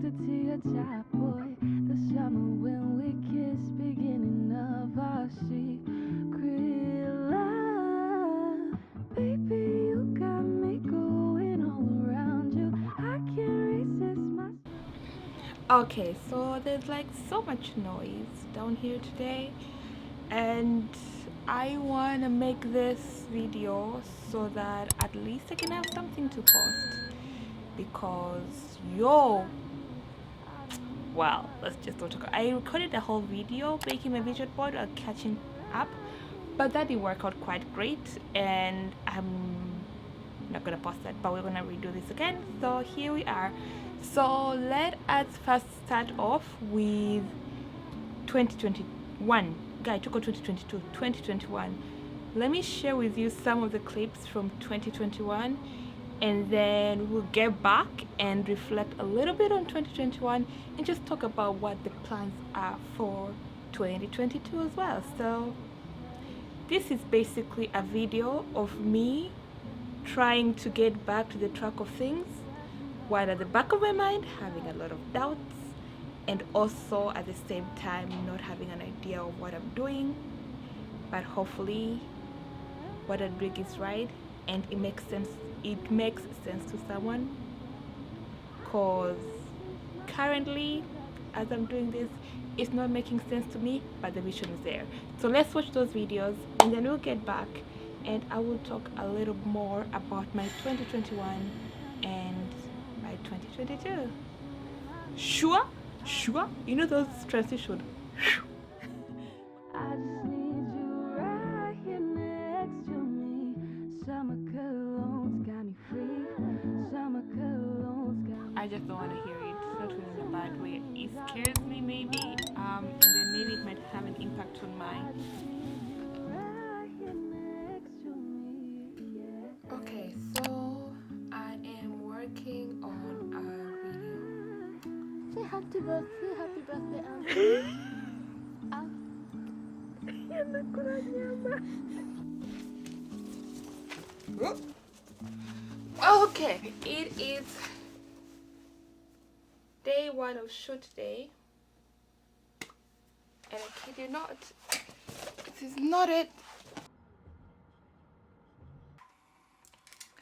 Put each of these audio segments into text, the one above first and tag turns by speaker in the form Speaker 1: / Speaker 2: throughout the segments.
Speaker 1: attracted to your type, boy. The summer when we kiss, beginning of our secret love. Baby, you got me going all around you. I can't resist myself.
Speaker 2: Okay, so there's like so much noise down here today, and I want to make this video so that at least I can have something to post because well, let's just don't talk. I recorded a whole video making my vision board or catching up, but that didn't work out quite great, and I'm not gonna post that, but we're gonna redo this again. So here we are. So let us first start off with 2021. Guy, took out 2022, 2021. Let me share with you some of the clips from 2021, and then we'll get back and reflect a little bit on 2021 and just talk about what the plans are for 2022 as well. So this is basically a video of me trying to get back to the track of things, while at the back of my mind having a lot of doubts, and also at the same time not having an idea of what I'm doing. But hopefully what I'm doing is right and it makes sense to someone, because currently as I'm doing this, it's not making sense to me, but the vision is there. So let's watch those videos and then we'll get back and I will talk a little more about my 2021 and my 2022. Sure, you know those transitions.
Speaker 1: I just need you right here next to me. Summer cologne's got me free. Summer cologne's got me.
Speaker 2: I just don't want to hear it. Not really in a bad way. It scares me maybe, and then maybe it might have an impact on my.
Speaker 1: Right here next to me, yeah.
Speaker 2: Okay, so I am working on a video.
Speaker 1: Say happy birthday, Auntie.
Speaker 2: Okay, it is day one of shoot day, and I kid you not, this is not it.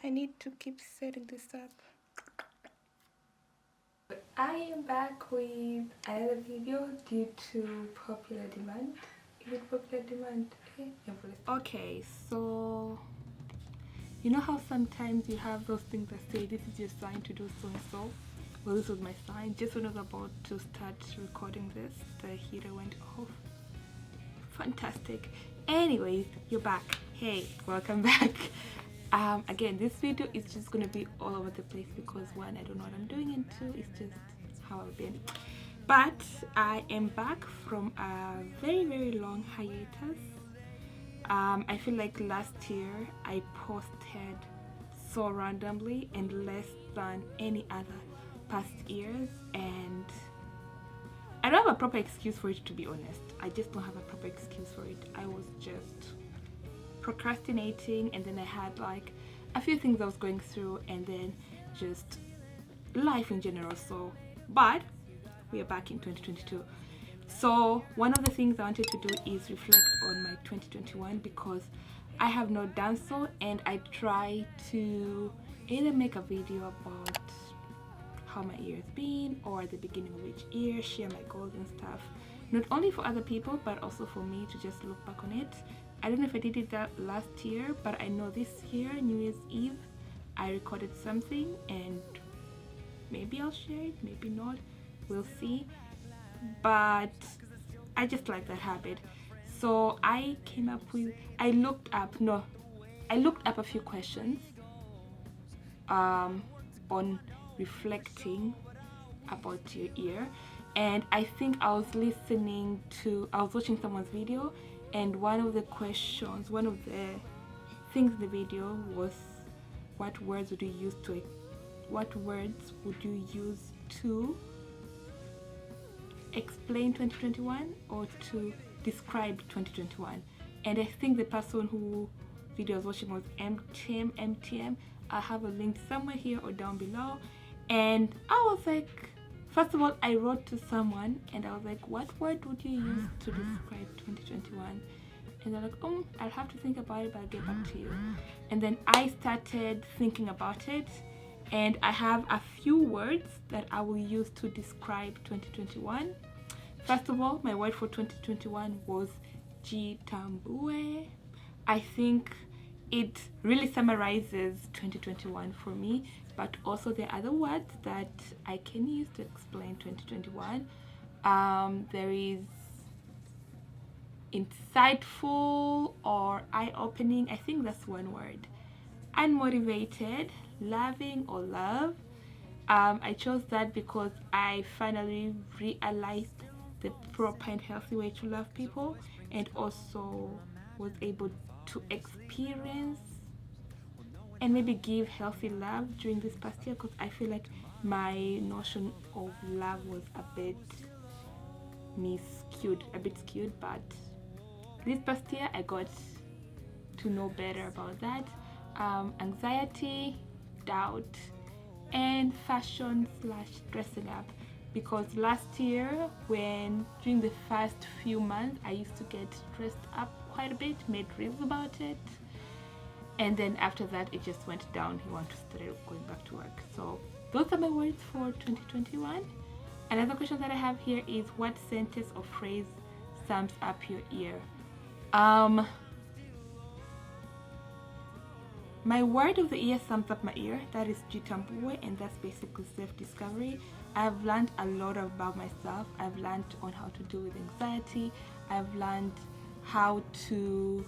Speaker 2: I need to keep setting this up. I am back with another video due to popular demand. Is it popular demand? Okay, so you know how sometimes you have those things that say this is your sign to do so and so? Well, this was my sign. Just when I was about to start recording this, the heater went off. Fantastic. Anyways, you're back. Hey, welcome back. Again, this video is just gonna be all over the place because one, I don't know what I'm doing, and two, it's just how I've been. But I am back from a very long hiatus. I feel like last year I posted so randomly and less than any other past years, and I don't have a proper excuse for it, to be honest. I just don't have a proper excuse for it. I was just procrastinating, and then I had like a few things I was going through, and then just life in general. So but we are back in 2022. So one of the things I wanted to do is reflect on my 2021 because I have not done so, and I try to either make a video about how my year has been, or at the beginning of each year share my goals and stuff, not only for other people but also for me to just look back on it. I don't know if I did it that last year, but I know this year, New Year's Eve, I recorded something, and maybe I'll share it, maybe not, we'll see. But I just like that habit. So I came up with, I looked up a few questions on reflecting about your year, and I think I was watching someone's video, and one of the things in the video was what words would you use to explain 2021 or to describe 2021. And I think the person who video I was watching was MTM. I have a link somewhere here or down below, and I was like, First of all, I wrote to someone and I was like, what word would you use to describe 2021? And they're like, I'll have to think about it, but I'll get back to you. And then I started thinking about it, and I have a few words that I will use to describe 2021. First of all, my word for 2021 was jitambue. I think it really summarizes 2021 for me, but also there are other words that I can use to explain 2021. There is insightful or eye-opening. I think that's one word. Unmotivated, loving or love. I chose that because I finally realized the proper and healthy way to love people, and also was able to experience and maybe give healthy love during this past year, because I feel like my notion of love was a bit skewed, but this past year I got to know better about that. Anxiety, doubt, and fashion / dressing up, because last year, when during the first few months I used to get dressed up quite a bit, made reels about it, and then after that it just went down. He wanted to start going back to work. So those are my words for 2021. Another question that I have here is, what sentence or phrase sums up your year? My word of the year sums up my year. That is jitambue, and that's basically self-discovery. I've learned a lot about myself. I've learned on how to deal with anxiety. I've learned how to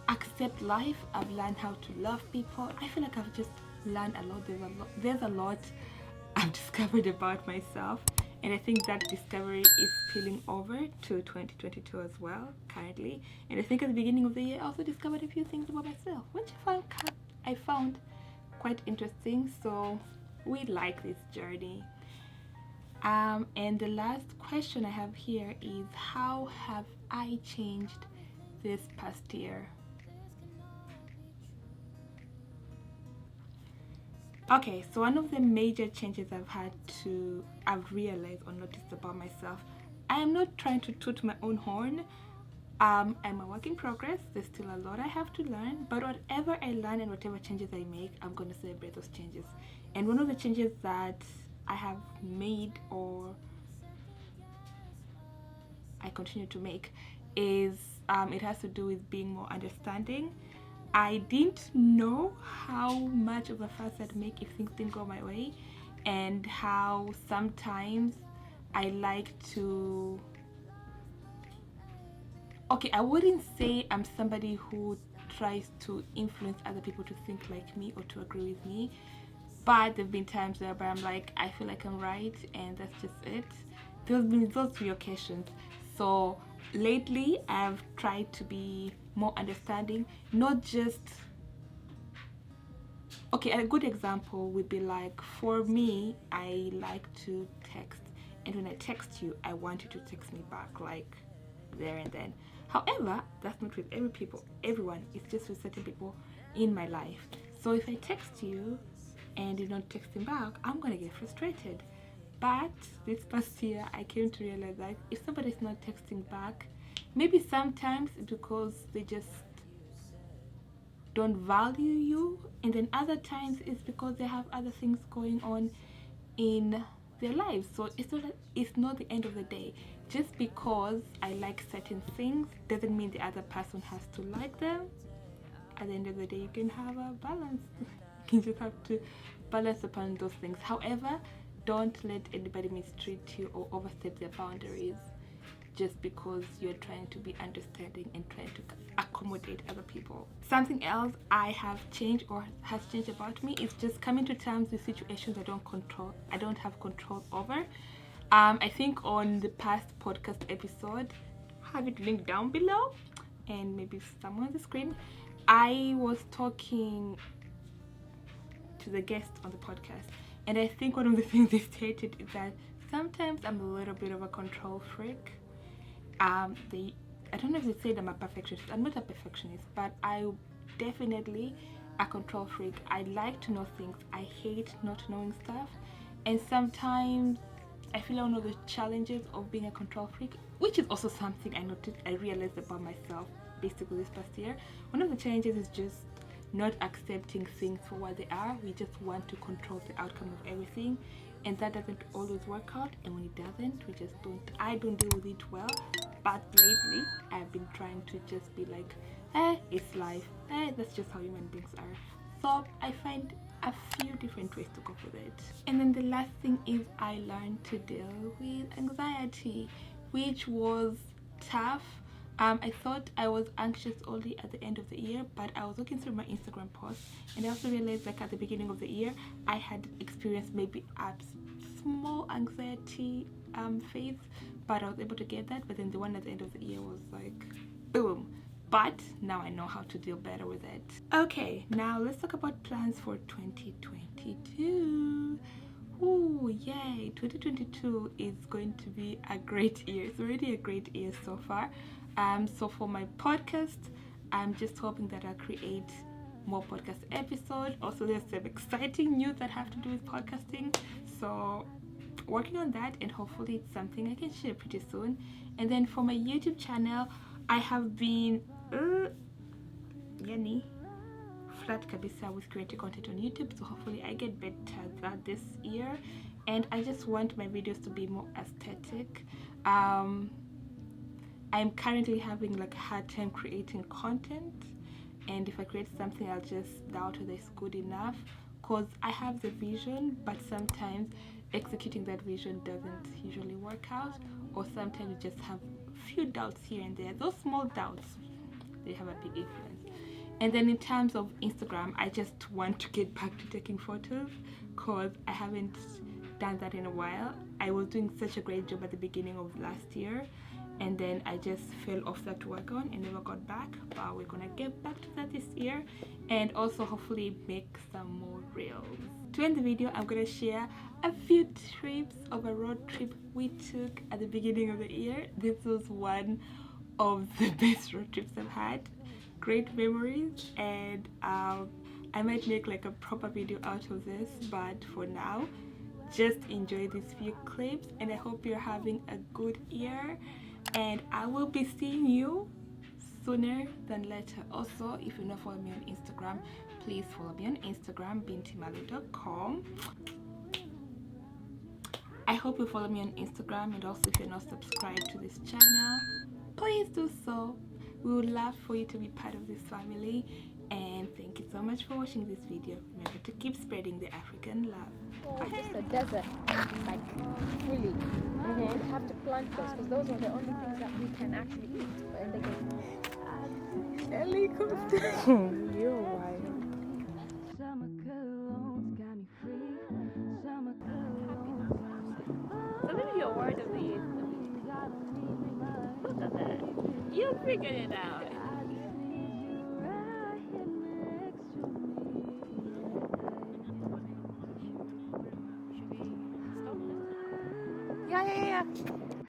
Speaker 2: accept life. I've learned how to love people. I feel like I've just learned a lot. There's a lot I've discovered about myself, and I think that discovery is spilling over to 2022 as well currently. And I think at the beginning of the year I also discovered a few things about myself, which I found quite interesting. So we like this journey. And the last question I have here is, how have I changed this past year? Okay, so one of the major changes I've realized or noticed about myself, I am not trying to toot my own horn. I'm a work in progress. There's still a lot I have to learn, but whatever I learn and whatever changes I make, I'm going to celebrate those changes. And one of the changes that I have made, or I continue to make, is it has to do with being more understanding. I didn't know how much of a fuss I'd make if things didn't go my way, and how sometimes I like to... Okay, I wouldn't say I'm somebody who tries to influence other people to think like me or to agree with me, but there have been times where I'm like, I feel like I'm right, and that's just it. There's been those few occasions. So lately I've tried to be more understanding, not just... Okay, a good example would be like, for me, I like to text, and when I text you, I want you to text me back like there and then. However, that's not with everyone. It's just with certain people in my life. So if I text you and you're not texting back, I'm gonna get frustrated. But this past year, I came to realize that if somebody's not texting back, maybe sometimes it's because they just don't value you, and then other times it's because they have other things going on in their lives. So it's not the end of the day. Just because I like certain things doesn't mean the other person has to like them. At the end of the day, you can have a balance. You just have to balance upon those things. However, don't let anybody mistreat you or overstep their boundaries just because you're trying to be understanding and trying to accommodate other people. Something else I have changed or has changed about me is just coming to terms with situations I don't have control over. I think on the past podcast episode, I have it linked down below and maybe somewhere on the screen, I was talking to the guest on the podcast, and I think one of the things they stated is that sometimes I'm a little bit of a control freak. I don't know if they said I'm a perfectionist. I'm not a perfectionist, but I definitely a control freak. I like to know things. I hate not knowing stuff, And sometimes I feel like one of the challenges of being a control freak, which is also something I realized about myself basically this past year. One of the challenges is just not accepting things for what they are. We just want to control the outcome of everything, and that doesn't always work out. And when it doesn't, I don't deal with it well. But lately I've been trying to just be like, it's life, that's just how human beings are. So I find a few different ways to cope with it. And then the last thing is I learned to deal with anxiety, which was tough. I thought I was anxious only at the end of the year, but I was looking through my Instagram posts and I also realized like at the beginning of the year I had experienced maybe a small anxiety phase, but I was able to get that. But then the one at the end of the year was like boom. But now I know how to deal better with it. Okay, now let's talk about plans for 2022. Ooh, yay! 2022 is going to be a great year. It's already a great year so far. So for my podcast, I'm just hoping that I'll create more podcast episodes. Also, there's some exciting news that have to do with podcasting. So working on that, and hopefully it's something I can share pretty soon. And then for my YouTube channel, I have been flat kabisa with creating content on YouTube, so hopefully I get better at that this year. And I just want my videos to be more aesthetic. I'm currently having like a hard time creating content, and if I create something I'll just doubt whether it's good enough, because I have the vision but sometimes executing that vision doesn't usually work out, or sometimes you just have few doubts here and there. Those small doubts, they have a big influence. And then in terms of Instagram, I just want to get back to taking photos because I haven't done that in a while. I was doing such a great job at the beginning of last year, and then I just fell off that wagon and never got back. But we're gonna get back to that this year, and also hopefully make some more reels. To end the video, I'm gonna share a few trips of a road trip we took at the beginning of the year. This was one of the best road trips I've had. Great memories, and I might make like a proper video out of this, but for now just enjoy these few clips, and I hope you're having a good year, and I will be seeing you sooner than later. Also, if you don't follow me on Instagram, please follow me on Instagram, bintimalu.com. I hope you follow me on Instagram, and also if you're not subscribed to this channel, please do so. We would love for you to be part of this family, and thank you so much for watching this video. Remember to keep spreading the African love.
Speaker 3: It's just a desert, like fully. We have to plant those because those are the only things that we can actually eat. And they get
Speaker 2: Helicopter.
Speaker 3: you're wild.
Speaker 1: Summer colognes got me free. Summer colognes got me
Speaker 3: So maybe your word of the year is look at that. You figured it out. Yeah.